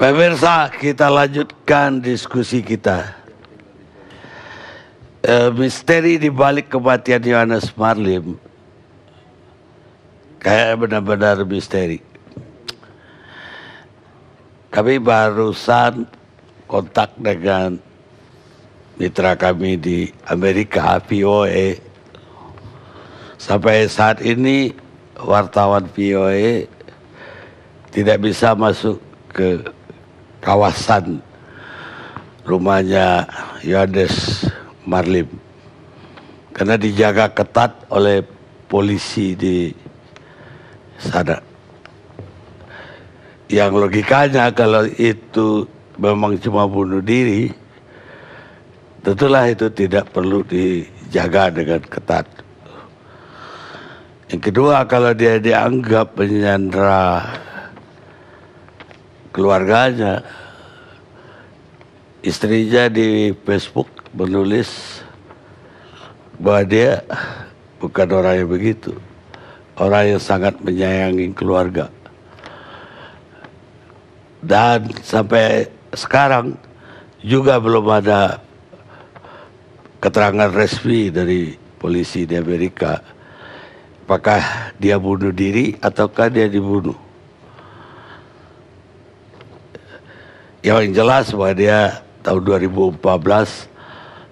Pemirsa, kita lanjutkan diskusi kita. Misteri di balik kematian Yohanes Marlim kayak benar-benar misteri. Kami barusan kontak dengan mitra kami di Amerika, VOA. Sampai saat ini wartawan VOA tidak bisa masuk ke kawasan rumahnya Yohanes Marlim karena dijaga ketat oleh polisi di sana. Yang logikanya kalau itu memang cuma bunuh diri, tentulah itu tidak perlu dijaga dengan ketat. Yang kedua, kalau dia dianggap menyandera keluarganya, istrinya di Facebook menulis bahwa dia bukan orang yang begitu, orang yang sangat menyayangi keluarga. Dan sampai sekarang juga belum ada keterangan resmi dari polisi di Amerika apakah dia bunuh diri ataukah dia dibunuh. Yang jelas bahwa dia tahun 2014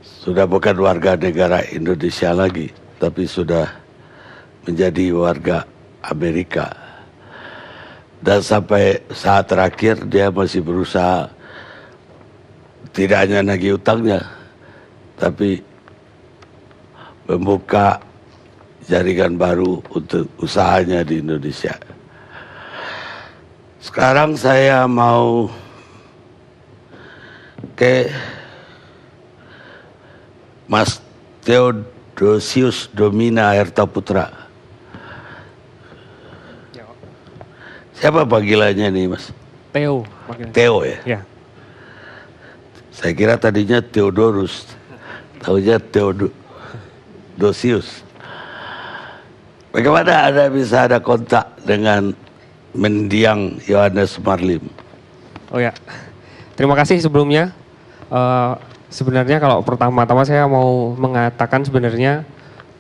sudah bukan warga negara Indonesia lagi, tapi sudah menjadi warga Amerika. Dan sampai saat terakhir dia masih berusaha tidak hanya nagih utangnya, tapi membuka jaringan baru untuk usahanya di Indonesia. Sekarang saya mau ke Mas Theodosius Domina Herta Putra. Siapa panggilannya nih, Mas? Theo. Theo ya? Ya. Saya kira tadinya Theodorus, tahunya Theodosius. Bagaimana Anda bisa ada kontak dengan mendiang Yohanes Marlim? Oh ya, terima kasih sebelumnya. Sebenarnya kalau pertama-tama saya mau mengatakan sebenarnya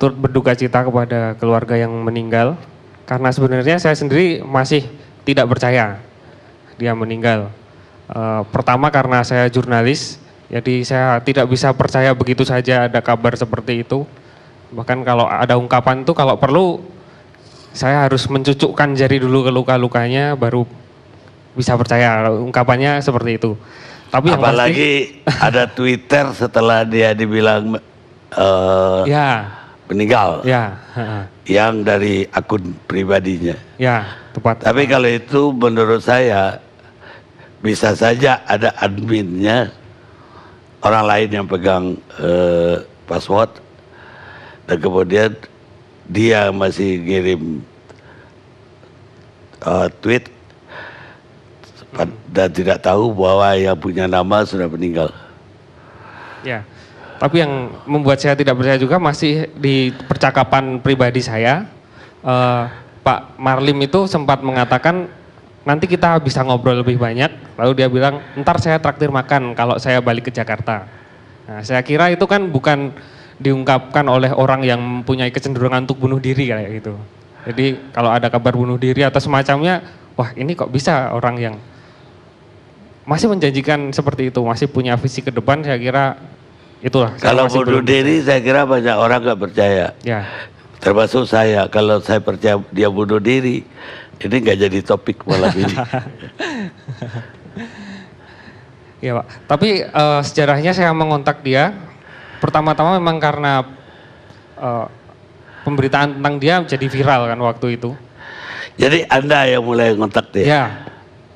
turut berduka cita kepada keluarga yang meninggal. Karena sebenarnya saya sendiri masih tidak percaya dia meninggal. Pertama karena saya jurnalis, jadi saya tidak bisa percaya begitu saja ada kabar seperti itu. Bahkan kalau ada ungkapan itu kalau perlu saya harus mencucukkan jari dulu ke luka-lukanya baru bisa percaya ungkapannya seperti itu. Tapi apalagi ada Twitter setelah dia dibilang meninggal, yang dari akun pribadinya. Ya, tepat. Tapi kalau itu menurut saya bisa saja ada adminnya, orang lain yang pegang password, dan kemudian dia masih ngirim tweet dan tidak tahu bahwa yang punya nama sudah meninggal. Ya, tapi yang membuat saya tidak percaya juga masih di percakapan pribadi saya, Pak Marlim itu sempat mengatakan nanti kita bisa ngobrol lebih banyak, lalu dia bilang ntar saya traktir makan kalau saya balik ke Jakarta. Nah, saya kira itu kan bukan diungkapkan oleh orang yang mempunyai kecenderungan untuk bunuh diri kayak gitu. Jadi kalau ada kabar bunuh diri atau semacamnya, wah ini kok bisa orang yang masih menjanjikan seperti itu, masih punya visi ke depan, saya kira itulah. Kalau bunuh diri saya kira banyak orang nggak percaya. Ya. Termasuk saya, kalau saya percaya dia bunuh diri, ini nggak jadi topik malam ini. Ya Pak, tapi sejarahnya saya mengontak dia, pertama-tama memang karena pemberitaan tentang dia jadi viral kan waktu itu. Jadi Anda yang mulai ngontak dia? Ya,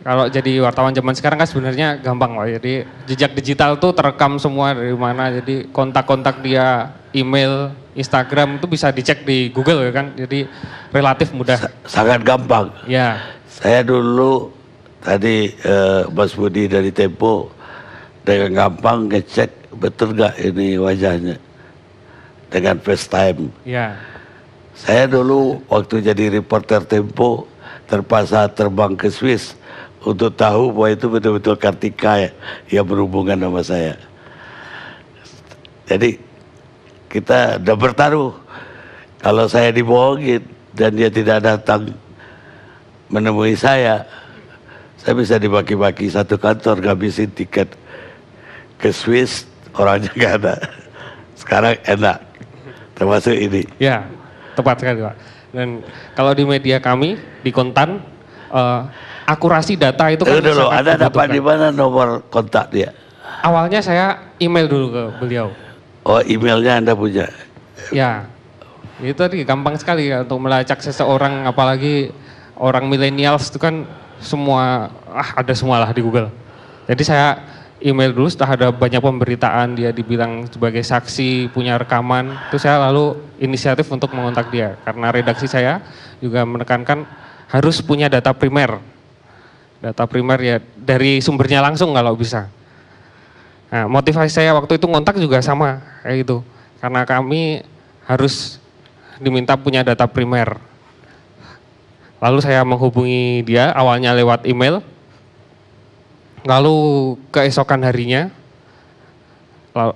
kalau jadi wartawan zaman sekarang kan sebenarnya gampang Pak, jadi jejak digital tuh terekam semua dari mana, jadi kontak-kontak dia, email, Instagram itu bisa dicek di Google ya kan, jadi relatif mudah. Sangat gampang. Ya. Saya dulu tadi Mas Budi dari Tempo dengan gampang ngecek betul nggak ini wajahnya dengan FaceTime. Ya. Saya dulu waktu jadi reporter Tempo terpaksa terbang ke Swiss untuk tahu bahwa itu betul-betul Kartika yang berhubungan sama saya. Jadi kita udah bertaruh. Kalau saya dibohongin dan dia tidak datang menemui saya bisa dibagi-bagi satu kantor ngabisin tiket ke Swiss, orangnya nggak ada. Sekarang enak, termasuk ini. Ya, tepat sekali Pak. Dan kalau di media kami, di Kontan, akurasi data itu kan Dulu, sangat Anda dapat dibutuhkan. di mana nomor kontak dia? Awalnya saya email dulu ke beliau. Oh, emailnya Anda punya? Ya, itu tadi gampang sekali ya untuk melacak seseorang, apalagi orang milenials itu kan semua, ada semualah di Google. Jadi saya email dulu setelah ada banyak pemberitaan dia dibilang sebagai saksi, punya rekaman, itu saya lalu inisiatif untuk mengontak dia. Karena redaksi saya juga menekankan harus punya data primer. Data primer ya dari sumbernya langsung kalau bisa. Nah, motivasi saya waktu itu ngontak juga sama kayak gitu. Karena kami harus diminta punya data primer. Lalu saya menghubungi dia awalnya lewat email. Lalu keesokan harinya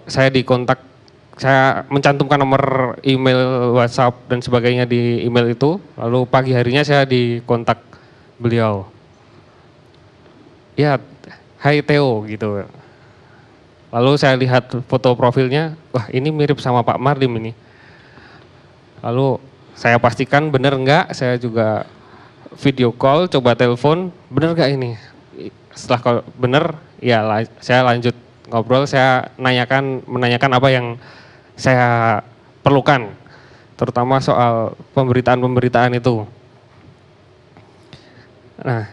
saya dikontak, saya mencantumkan nomor email, WhatsApp dan sebagainya di email itu. Lalu pagi harinya saya dikontak beliau. Ya, hai Theo gitu. Lalu saya lihat foto profilnya, wah ini mirip sama Pak Marlim ini. Lalu saya pastikan benar enggak, saya juga video call, coba telepon, benar enggak ini? Setelah kalau benar, ya saya lanjut ngobrol, saya menanyakan apa yang saya perlukan, terutama soal pemberitaan-pemberitaan itu. Nah,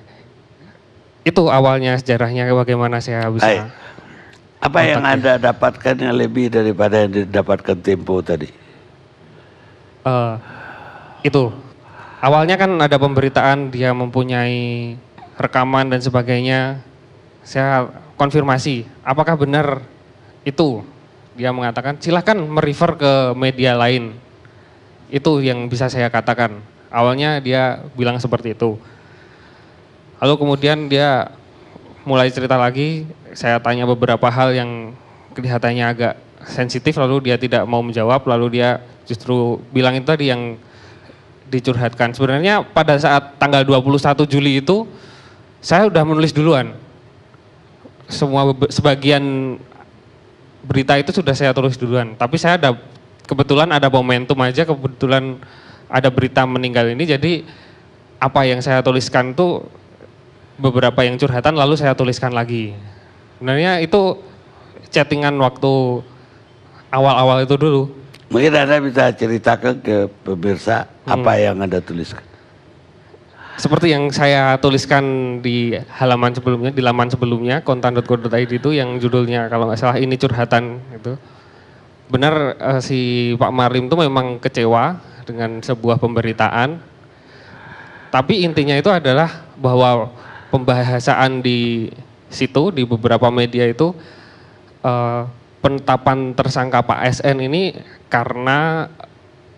itu awalnya sejarahnya bagaimana saya bisa. Apa yang Anda dapatkan yang lebih daripada yang didapatkan Tempo tadi? Itu awalnya kan ada pemberitaan dia mempunyai rekaman dan sebagainya. Saya konfirmasi apakah benar itu. Dia mengatakan silahkan merefer ke media lain. Itu yang bisa saya katakan. Awalnya dia bilang seperti itu. Lalu kemudian dia mulai cerita lagi, saya tanya beberapa hal yang kelihatannya agak sensitif, lalu dia tidak mau menjawab, lalu dia justru bilang itu tadi yang dicurhatkan. Sebenarnya pada saat tanggal 21 Juli itu, saya sudah menulis duluan. Sebagian berita itu sudah saya tulis duluan, tapi saya kebetulan ada momentum aja, kebetulan ada berita meninggal ini, jadi apa yang saya tuliskan itu beberapa yang curhatan lalu saya tuliskan lagi. Sebenarnya itu chattingan waktu awal-awal itu dulu. Mungkin Anda bisa ceritakan ke pemirsa apa yang Anda tuliskan. Seperti yang saya tuliskan di halaman sebelumnya, di laman sebelumnya, kontan.co.id itu yang judulnya kalau nggak salah ini curhatan itu. Benar si Pak Marlim itu memang kecewa dengan sebuah pemberitaan. Tapi intinya itu adalah bahwa pembahasan di situ, di beberapa media itu penetapan tersangka Pak SN ini karena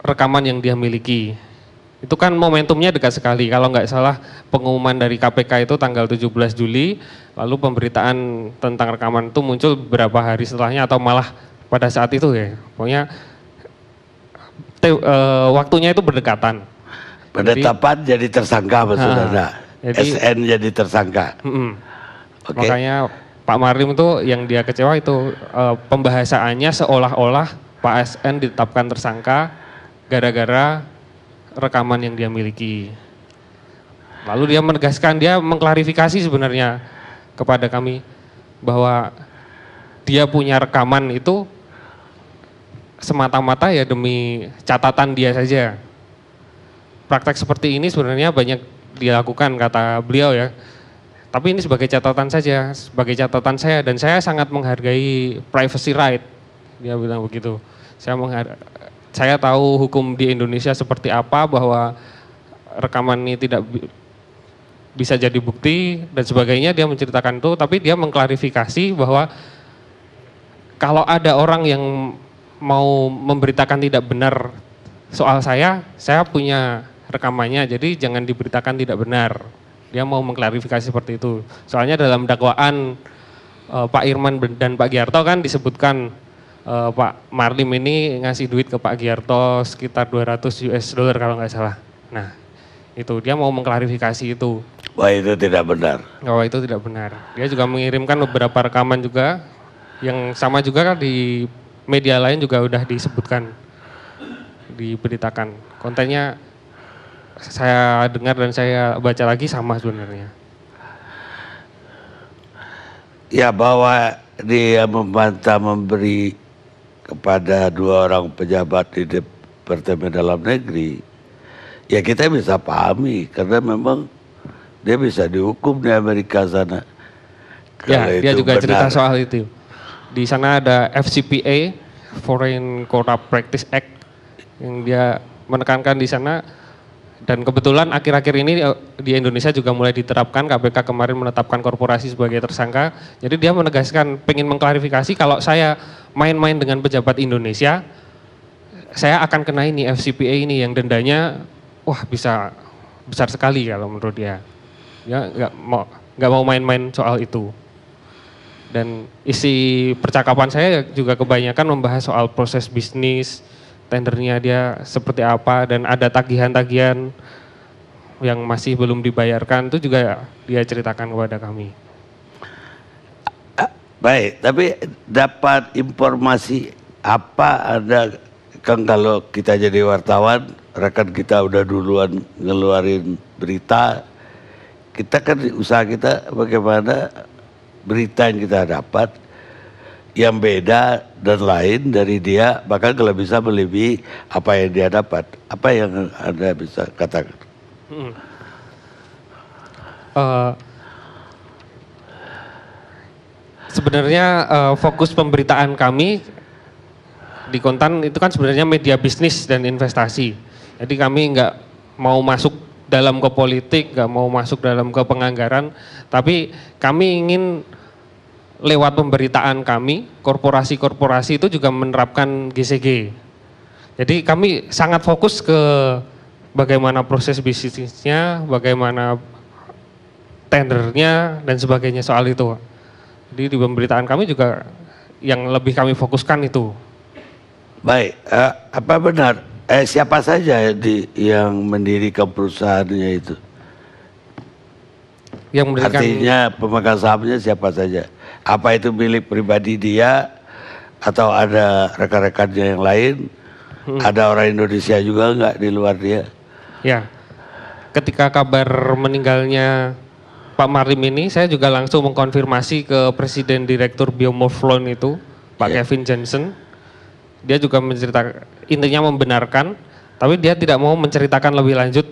rekaman yang dia miliki. Itu kan momentumnya dekat sekali, kalau nggak salah pengumuman dari KPK itu tanggal 17 Juli, lalu pemberitaan tentang rekaman itu muncul beberapa hari setelahnya atau malah pada saat itu ya. Pokoknya waktunya itu berdekatan. Penetapan jadi tersangka maksud Anda? SN jadi tersangka. Okay. Makanya Pak Marlim itu yang dia kecewa itu pembahasannya seolah-olah Pak SN ditetapkan tersangka gara-gara rekaman yang dia miliki. Lalu dia menegaskan, dia mengklarifikasi sebenarnya kepada kami bahwa dia punya rekaman itu semata-mata ya demi catatan dia saja. Praktek seperti ini sebenarnya banyak dilakukan kata beliau ya. Tapi ini sebagai catatan saja, sebagai catatan saya, dan saya sangat menghargai privacy right. Dia bilang begitu. Saya tahu hukum di Indonesia seperti apa, bahwa rekaman ini tidak bisa jadi bukti dan sebagainya. Dia menceritakan itu, tapi dia mengklarifikasi bahwa kalau ada orang yang mau memberitakan tidak benar soal saya punya rekamannya, jadi jangan diberitakan tidak benar. Dia mau mengklarifikasi seperti itu. Soalnya dalam dakwaan Pak Irman dan Pak Giarto kan disebutkan Pak Marlim ini ngasih duit ke Pak Giarto sekitar 200 US dollar kalau nggak salah. Nah, itu dia mau mengklarifikasi itu. Wah, itu tidak benar. Oh, itu tidak benar. Dia juga mengirimkan beberapa rekaman juga yang sama juga kan di media lain juga udah disebutkan, diberitakan. Kontennya saya dengar dan saya baca lagi sama sebenarnya. Ya, bahwa dia membantah memberi kepada 2 orang pejabat di Departemen Dalam Negeri, ya kita bisa pahami karena memang dia bisa dihukum di Amerika sana. Ya, dia juga benar. Cerita soal itu. Di sana ada FCPA, Foreign Corrupt Practice Act, yang dia menekankan di sana. Dan kebetulan akhir-akhir ini di Indonesia juga mulai diterapkan, KPK kemarin menetapkan korporasi sebagai tersangka. Jadi dia menegaskan, pengen mengklarifikasi kalau saya main-main dengan pejabat Indonesia, saya akan kena ini FCPA ini yang dendanya, wah bisa besar sekali kalau menurut dia. Ya nggak mau main-main soal itu. Dan isi percakapan saya juga kebanyakan membahas soal proses bisnis, tendernya dia seperti apa, dan ada tagihan-tagihan yang masih belum dibayarkan, itu juga dia ceritakan kepada kami. Baik, tapi dapat informasi apa ada, kan kalau kita jadi wartawan, rekan kita udah duluan ngeluarin berita, kita kan usaha kita bagaimana berita yang kita dapat yang beda dan lain dari dia, bahkan kalau bisa melebihi apa yang dia dapat. Apa yang Anda bisa katakan? Sebenarnya fokus pemberitaan kami di Kontan itu kan sebenarnya media bisnis dan investasi. Jadi kami nggak mau masuk dalam ke politik, nggak mau masuk dalam ke penganggaran, tapi kami ingin lewat pemberitaan kami, korporasi-korporasi itu juga menerapkan GCG. Jadi kami sangat fokus ke bagaimana proses bisnisnya, bagaimana tendernya, dan sebagainya soal itu. Jadi di pemberitaan kami juga yang lebih kami fokuskan itu. Baik, apa benar siapa saja yang mendirikan perusahaannya itu? Yang mendirikan, artinya pemegang sahamnya siapa saja? Apa itu milik pribadi dia atau ada rekan-rekannya yang lain? Ada orang Indonesia juga enggak di luar dia? Ya, ketika kabar meninggalnya Pak Marlim ini, saya juga langsung mengkonfirmasi ke Presiden Direktur Biomorphlon itu, Pak Kevin Johnson. Dia juga menceritakan, intinya membenarkan, tapi dia tidak mau menceritakan lebih lanjut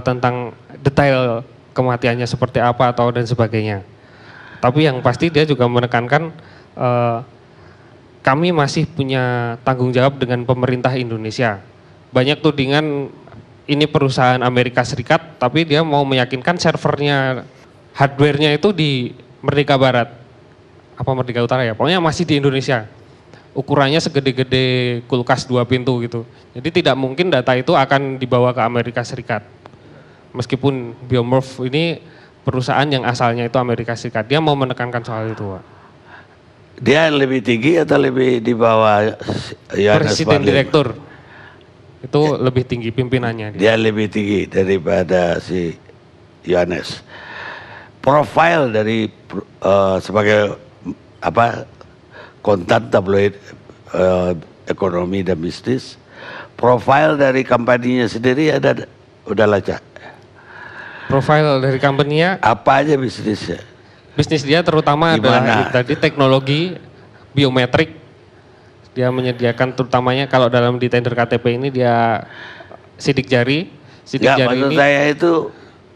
tentang detail kematiannya seperti apa atau dan sebagainya. Tapi yang pasti dia juga menekankan kami masih punya tanggung jawab dengan pemerintah Indonesia. Banyak tudingan ini perusahaan Amerika Serikat, tapi dia mau meyakinkan servernya, hardware-nya itu di Merdeka Barat. Apa Merdeka Utara ya, pokoknya masih di Indonesia. Ukurannya segede-gede kulkas 2 pintu gitu. Jadi tidak mungkin data itu akan dibawa ke Amerika Serikat. Meskipun Biomorph ini perusahaan yang asalnya itu Amerika Serikat, dia mau menekankan soal itu, Pak. Dia lebih tinggi atau lebih di bawah Presiden Direktur? Itu lebih tinggi pimpinannya. Dia lebih tinggi daripada si Yohanes. Profil dari sebagai apa kontan tabloid ekonomi dan bisnis, profil dari kampanyenya sendiri ada udah lacak. Profil dari company-nya apa aja bisnisnya? Bisnis dia terutama adalah tadi teknologi biometrik. Dia menyediakan terutamanya kalau dalam di tender KTP ini dia sidik jari. Sidik ya, jari maksud ini, saya itu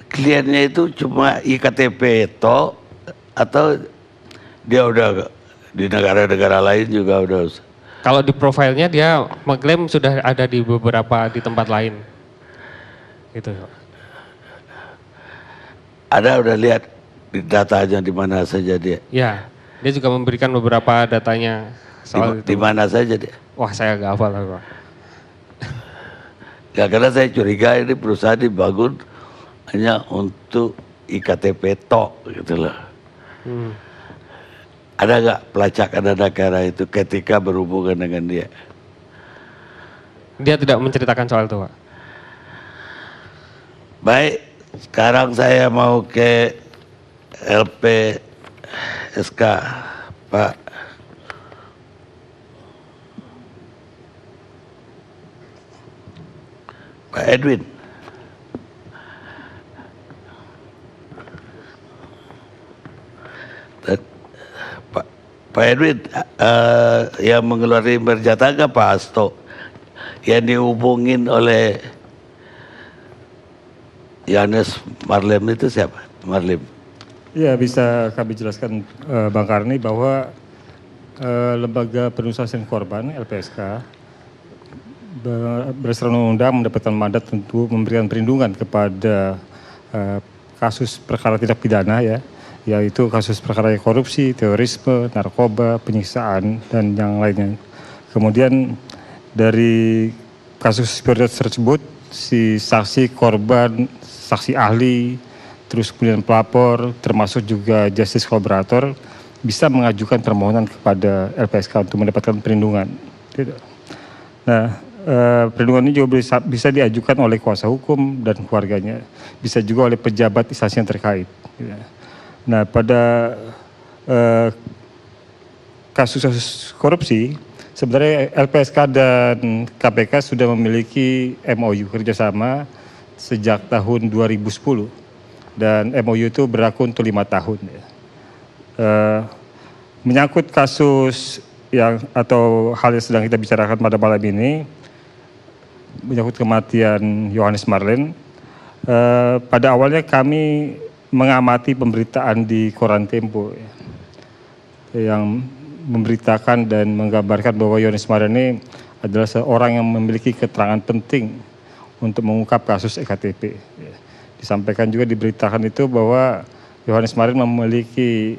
kliennya itu cuma iktp toh atau dia udah di negara-negara lain juga udah. Kalau di profilnya dia mengklaim sudah ada di beberapa di tempat lain. Gitu. Ada udah lihat datanya di mana saja dia? Ya, dia juga memberikan beberapa datanya soal di mana saja dia? Wah, saya nggak hafal Pak. Ya, karena saya curiga ini perusahaan dibangun hanya untuk IKTP tok gitu loh. Ada nggak pelacakan dana negara itu ketika berhubungan dengan dia? Dia tidak menceritakan soal itu, Pak. Baik, sekarang saya mau ke LPSK, Pak. Pak Edwin. Pak Edwin, yang mengeluarkan berjataka Pak Hasto, yang dihubungin oleh Yohanes Marlem itu siapa? Marlem. Ya, bisa kami jelaskan Bang Karni bahwa Lembaga Perlindungan Korban LPSK berdasarkan undang-undang mendapatkan mandat untuk memberikan perlindungan kepada kasus perkara tindak pidana ya, yaitu kasus perkara korupsi, terorisme, narkoba, penyiksaan, dan yang lainnya. Kemudian dari kasus prioritas tersebut, si saksi, korban, saksi ahli, terus kemudian pelapor, termasuk juga justice collaborator, bisa mengajukan permohonan kepada LPSK untuk mendapatkan perlindungan. Nah, perlindungan ini juga bisa diajukan oleh kuasa hukum dan keluarganya, bisa juga oleh pejabat instansi yang terkait. Nah, pada kasus-kasus korupsi, sebenarnya LPSK dan KPK sudah memiliki MOU kerjasama sejak tahun 2010 dan MOU itu berlaku untuk 5 tahun. Menyangkut kasus yang atau hal yang sedang kita bicarakan pada malam ini, menyangkut kematian Yohanes Marlem, pada awalnya kami mengamati pemberitaan di koran Tempo yang memberitakan dan menggambarkan bahwa Yohanes Marlem ini adalah seorang yang memiliki keterangan penting untuk mengungkap kasus EKTP. Disampaikan juga diberitakan itu bahwa Yohanes Marlem memiliki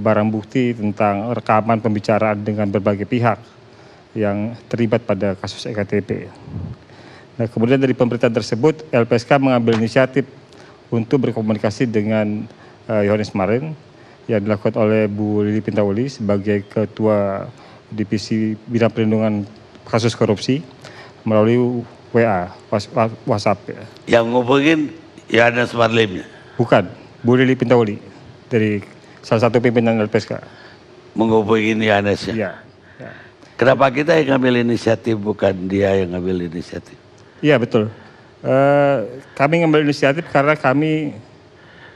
barang bukti tentang rekaman pembicaraan dengan berbagai pihak yang terlibat pada kasus EKTP. Nah, kemudian dari pemberitaan tersebut LPSK mengambil inisiatif untuk berkomunikasi dengan Yohanes Marlem yang dilakukan oleh Bu Lili Pintauli sebagai Ketua Divisi Bidang Perlindungan Kasus Korupsi melalui WA, WhatsApp. Yang ngubungin Yohanes Marlem? Bukan, Bu Lili Pintauli dari salah satu pimpinan LPSK. Menghubungin Yohanes ya? Iya. Kenapa kita yang ngambil inisiatif bukan dia yang ngambil inisiatif? Iya betul. Kami ngambil inisiatif karena kami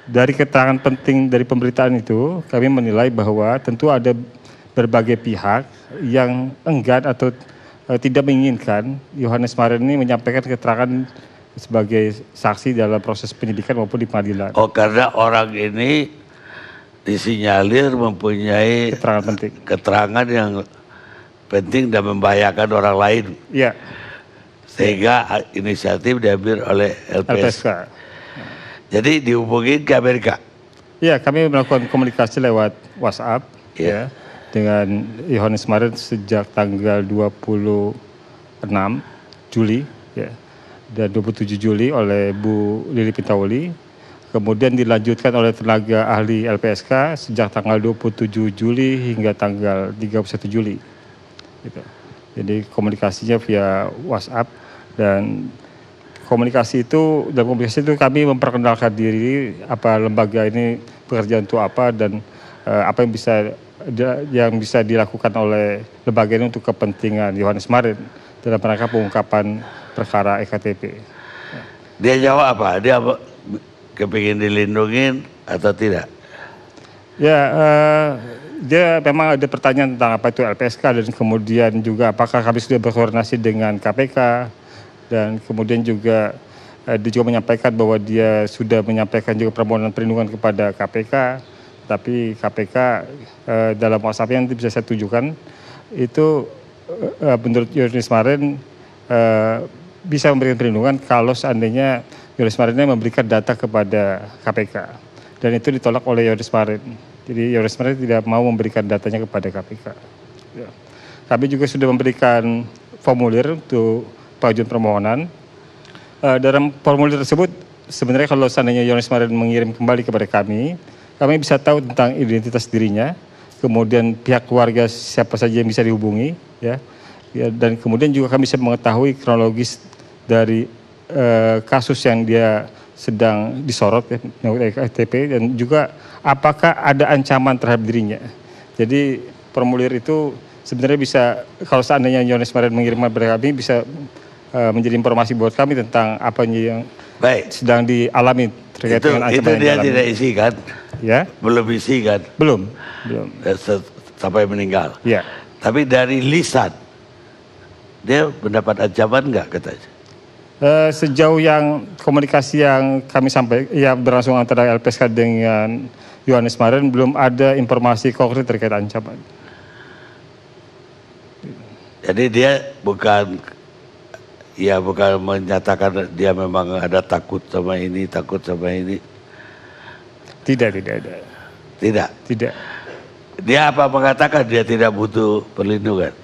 dari keterangan penting dari pemberitaan itu, kami menilai bahwa tentu ada berbagai pihak yang enggan atau tidak menginginkan Yohanes Marlem ini menyampaikan keterangan sebagai saksi dalam proses penyidikan maupun di pengadilan. Oh, karena orang ini disinyalir mempunyai keterangan yang penting dan membahayakan orang lain. Iya. Sehingga inisiatif diambil oleh LPSK. Jadi dihubungin ke Amerika. Iya, kami melakukan komunikasi lewat WhatsApp ya dengan Yohanes Marlem sejak tanggal 26 Juli ya. Dan 27 Juli oleh Bu Lili Pintauli. Kemudian dilanjutkan oleh tenaga ahli LPSK sejak tanggal 27 Juli hingga tanggal 31 Juli. Gitu. Jadi komunikasinya via WhatsApp dan dalam komunikasi itu kami memperkenalkan diri, apa lembaga ini pekerjaan untuk apa dan apa yang bisa dilakukan oleh lembaga ini untuk kepentingan Yohanes Marlem dalam rangka pengungkapan perkara EKTP. Dia jawab apa? Dia kepingin dilindungin atau tidak? Ya, dia memang ada pertanyaan tentang apa itu LPSK dan kemudian juga apakah kami sudah berkoordinasi dengan KPK dan kemudian juga dia juga menyampaikan bahwa dia sudah menyampaikan juga permohonan perlindungan kepada KPK, tapi KPK dalam WhatsApp-nya nanti bisa saya tunjukkan itu menurut Yohanes Marlem bisa memberikan perlindungan kalau seandainya Yohanes Marlem memberikan data kepada KPK dan itu ditolak oleh Yohanes Marlem. Jadi Yohanes Marlem tidak mau memberikan datanya kepada KPK. Ya. Kami juga sudah memberikan formulir untuk pengajuan permohonan. Dalam formulir tersebut sebenarnya kalau seandainya Yohanes Marlin mengirim kembali kepada kami bisa tahu tentang identitas dirinya, kemudian pihak keluarga siapa saja yang bisa dihubungi, ya, dan kemudian juga kami bisa mengetahui kronologis dari kasus yang dia sedang disorot, ya, EKTP, dan juga apakah ada ancaman terhadap dirinya. Jadi formulir itu sebenarnya bisa, kalau seandainya Yohanes Marlin mengirim kepada kami, bisa menjadi informasi buat kami tentang apa yang sedang dialami terkait dengan ancaman itu dia tidak isi kan? Ya? Belum isi kan? Belum. Sampai meninggal. Ya. Tapi dari lisan, dia mendapat ancaman nggak katanya? Sejauh yang komunikasi yang kami sampaikan, ya berlangsung antara LPSK dengan Yohanes Marlin, belum ada informasi konkret terkait ancaman. Jadi dia bukan menyatakan dia memang ada takut sama ini. Tidak ada. Tidak. Dia apa mengatakan dia tidak butuh perlindungan?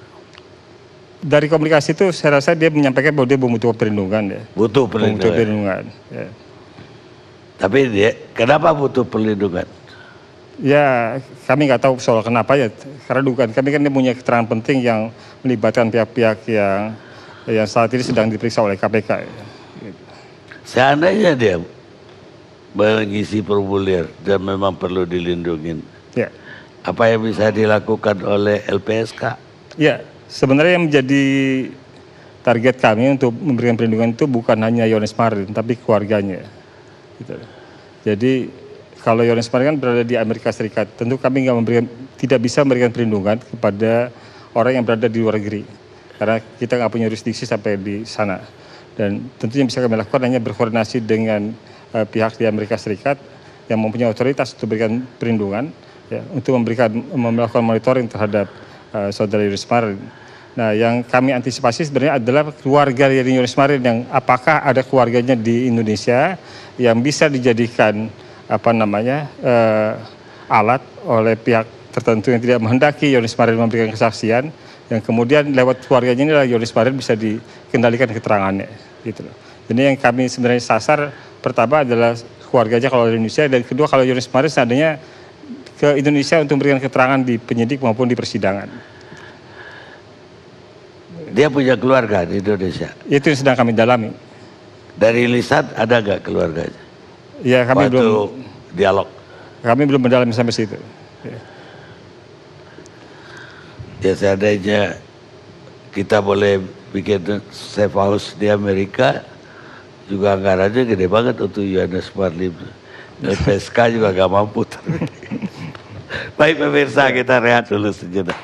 Dari komunikasi itu saya rasa dia menyampaikan bahwa dia membutuhkan perlindungan, ya. Butuh perlindungan. Ya. Tapi dia kenapa butuh perlindungan? Ya, kami nggak tahu soal kenapa, ya. Karena kami kan punya keterangan penting yang melibatkan pihak-pihak yang saat ini sedang diperiksa oleh KPK. Ya. Seandainya dia mengisi formulir dan memang perlu dilindungi, ya, apa yang bisa dilakukan oleh LPSK? Ya, sebenarnya yang menjadi target kami untuk memberikan perlindungan itu bukan hanya Yohanes Marlin, tapi keluarganya. Gitu. Jadi kalau Yohanes Marlin kan berada di Amerika Serikat, tentu kami tidak bisa memberikan perlindungan kepada orang yang berada di luar negeri, karena kita nggak punya jurisdiksi sampai di sana. Dan tentu yang bisa kami lakukan hanya berkoordinasi dengan pihak di Amerika Serikat yang mempunyai otoritas untuk memberikan perlindungan, ya, untuk melakukan monitoring terhadap saudara Yohanes Marlin. Nah, yang kami antisipasi sebenarnya adalah keluarga dari Yohanes Marlin, yang apakah ada keluarganya di Indonesia yang bisa dijadikan alat oleh pihak tertentu yang tidak menghendaki Yohanes Marlin memberikan kesaksian, yang kemudian lewat keluarganya inilah Yohanes Marlin bisa dikendalikan keterangannya, gitu loh. Jadi yang kami sebenarnya sasar pertama adalah keluarganya kalau di Indonesia, dan kedua kalau Yohanes Marlin seandainya ke Indonesia untuk memberikan keterangan di penyidik maupun di persidangan. Dia punya keluarga di Indonesia? Itu yang sedang kami dalami. Dari lisan ada nggak keluarganya? Ya, kami belum dialog. Kami belum mendalami sampai situ. Ya, seandainya kita boleh bikin safe house di Amerika, juga anggarannya gede banget untuk Yohanes Marlin. LPSK juga gak mampu. Baik pemirsa, kita rehat dulu sejenak.